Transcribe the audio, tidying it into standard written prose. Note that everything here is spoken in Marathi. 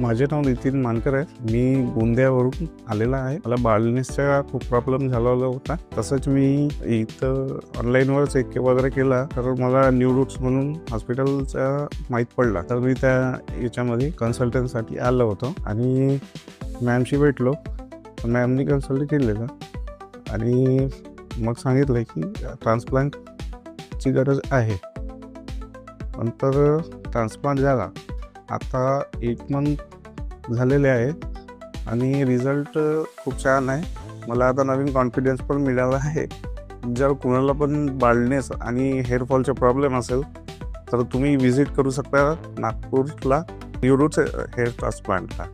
माझे नाव नितीन मानकर आहे. मी गोंदियावरून आलेला आहे. मला बालनेसचा खूप प्रॉब्लेम झालेला होता. तसंच मी इथं ऑनलाईनवरच एक वगैरे केला, तर मला न्यू रूट्स म्हणून हॉस्पिटलचा माहीत पडला. तर मी त्या याच्यामध्ये कन्सल्टंटसाठी आलो होतो आणि मॅमशी भेटलो. मॅमनी कन्सल्ट केलेलं आणि मग सांगितलं की ट्रान्सप्लांटची गरज आहे. नंतर ट्रान्सप्लांट झाला. आता 1 मंथ झालेले आहे आणि रिझल्ट खूप छान आहे. मला आता नवीन कॉन्फिडन्स पण मिळाला आहे. जर कुणाला पण बाल्डनेस आणि हेअरफॉलचा प्रॉब्लेम असेल तर तुम्ही व्हिजिट करू शकता नागपूरला न्यू रूट्स हेअर ट्रान्सप्लांटला.